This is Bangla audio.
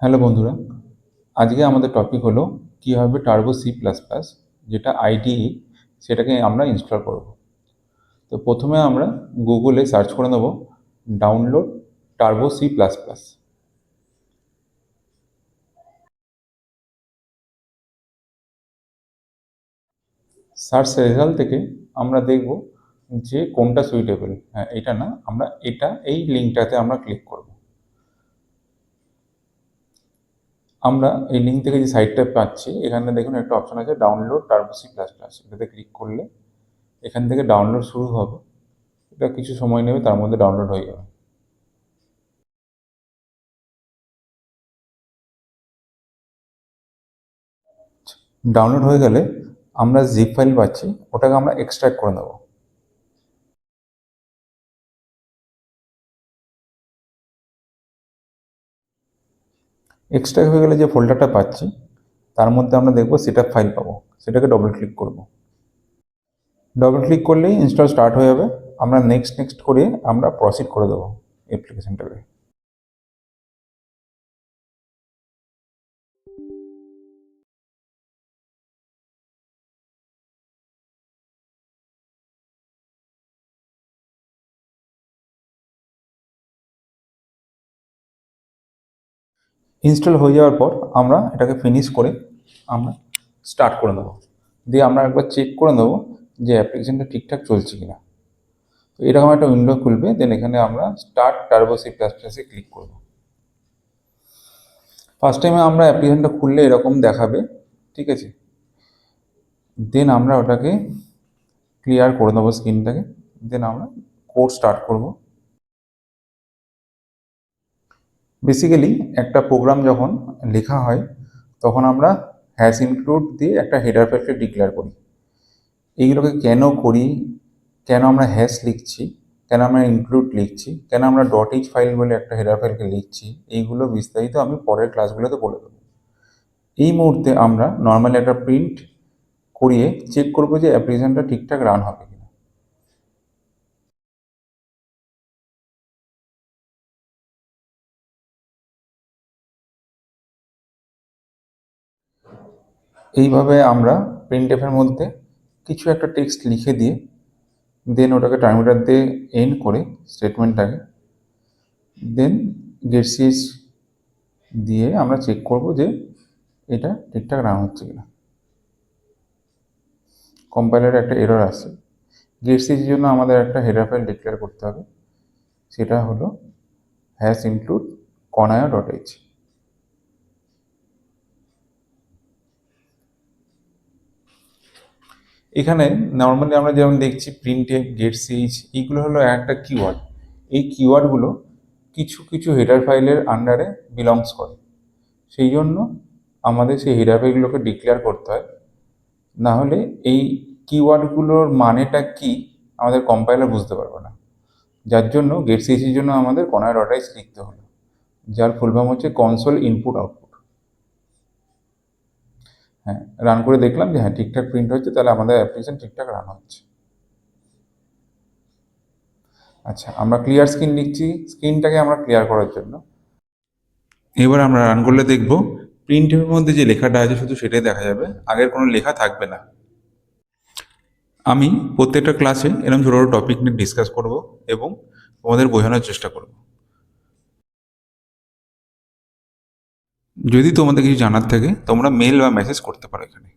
হ্যালো বন্ধুরা, আজকে আমাদের টপিক হলো কীভাবে টার্বো সি প্লাস প্লাস যেটা আইডিই সেটাকে আমরা ইনস্টল করব। তো প্রথমে আমরা গুগলে সার্চ করে নেব download Turbo C plus plus. Search result থেকে আমরা দেখব যে কোনটা সুইটেবল। হ্যাঁ, এটা না, আমরা এই লিঙ্কটাতে আমরা ক্লিক করব। আমরা এই লিঙ্ক থেকে যে সাইটটা পাচ্ছি, এখানে দেখুন একটা অপশন আছে download Turbo C plus plus. এটাতে ক্লিক করলে এখান থেকে ডাউনলোড শুরু হবে। এটা কিছু সময় নেবে, তার মধ্যে ডাউনলোড হয়ে যাবে। ডাউনলোড হয়ে গেলে আমরা জিপ ফাইল পাচ্ছি, ওটাকে আমরা এক্সট্রাক্ট করে নেব। এক্সট্রাক্ট হয়ে গেলে যে ফোল্ডারটা পাচ্ছি তার মধ্যে আমরা দেখব সেটআপ ফাইল পাবো, সেটাকে ডবল ক্লিক করব। ডবল ক্লিক করলেই ইনস্টল স্টার্ট হয়ে যাবে। আমরা নেক্সট নেক্সট করে আমরা প্রসিড করে দেবো অ্যাপ্লিকেশনটাকে। ইনস্টল হয়ে যাওয়ার পর আমরা এটাকে ফিনিশ করে আমরা স্টার্ট করে দেবো। দিয়ে আমরা একবার চেক করে নেবো যে অ্যাপ্লিকেশনটা ঠিকঠাক চলছে কিনা। তো এরকম একটা উইন্ডো খুলবে, দেন এখানে আমরা স্টার্ট টার্বো সি প্লাস প্লাসে ক্লিক করবো। ফার্স্ট টাইমে আমরা অ্যাপ্লিকেশনটা খুললে এরকম দেখাবে, ঠিক আছে। দেন আমরা ওটাকে ক্লিয়ার করে দেবো স্ক্রিনটাকে। দেন আমরা কোড স্টার্ট করব। বেসিক্যালি একটা প্রোগ্রাম যখন লেখা হয় তখন আমরা হ্যাশ ইনক্লুড দিয়ে একটা হেডার ফাইলকে ডিক্লেয়ার করি। এইগুলোকে কেন করি, কেন আমরা হ্যাশ লিখছি, কেন আমরা ইনক্লুড লিখছি, কেন আমরা ডট এইচ ফাইল বলে একটা হেডার ফাইলকে লিখছি, এইগুলো বিস্তারিত আমি পরের ক্লাসগুলোতে বলে দেবো। এই মুহূর্তে আমরা নর্মালি একটা প্রিন্ট করিয়ে চেক করবো যে অ্যাপ্লিকেশনটা ঠিকঠাক রান হবে কিনা। এইভাবে আমরা প্রিন্টএফের মধ্যে কিছু একটা টেক্সট লিখে দিয়ে দেন ওটাকে টার্মিনেটর দিয়ে এন্ড করে স্টেটমেন্টটাকে দেন গেটসিএস দিয়ে আমরা চেক করব যে এটা ঠিকঠাক রান হচ্ছে কিনা। কম্পাইলারে একটা এরর আসছে। গেটসিএসের জন্য আমাদের একটা হেডার ফাইল ডিক্লেয়ার করতে হবে, সেটা হলো হ্যাশ ইনক্লুড কনায়া ডট এইচ। এখানে নর্মালি আমরা যেমন দেখছি প্রিন্টএফ, গেটসিএইচ, এইগুলো হলো একটা কিওয়ার্ড। এই কিওয়ার্ডগুলো কিছু কিছু হেডার ফাইলের আন্ডারে বিলংস করে, সেই জন্য আমাদের সেই হেডার ফাইলগুলোকে ডিক্লেয়ার করতে হয়। না হলে এই কিওয়ার্ডগুলোর মানেটা কি আমাদের কম্পাইলার বুঝতে পারবে না। যার জন্য গেটসিএইচের জন্য আমাদের কনায়া ডট এইচ লিখতে হলো, যার ফুল ফর্ম হচ্ছে কনসোল ইনপুট আউটপুট। হ্যাঁ, রান করে দেখলাম যে হ্যাঁ ঠিকঠাক প্রিন্ট হচ্ছে, তাহলে আমাদের অ্যাপ্লিকেশন ঠিকঠাক রান হচ্ছে। আচ্ছা, আমরা ক্লিয়ার স্ক্রিন লিখছি স্ক্রিনটাকে আমরা ক্লিয়ার করার জন্য। এবার আমরা রান করলে দেখব প্রিন্টের মধ্যে যে লেখাটা আছে শুধু সেটাই দেখা যাবে, আগের কোনো লেখা থাকবে না। আমি প্রত্যেকটা ক্লাসে এরকম ছোটো ছোটো টপিক নিয়ে ডিসকাস করব এবং তোমাদের বোঝানোর চেষ্টা করব। যদি তোমাদের কিছু জানার থাকে তোমরা মেল বা মেসেজ করতে পারো এখানে।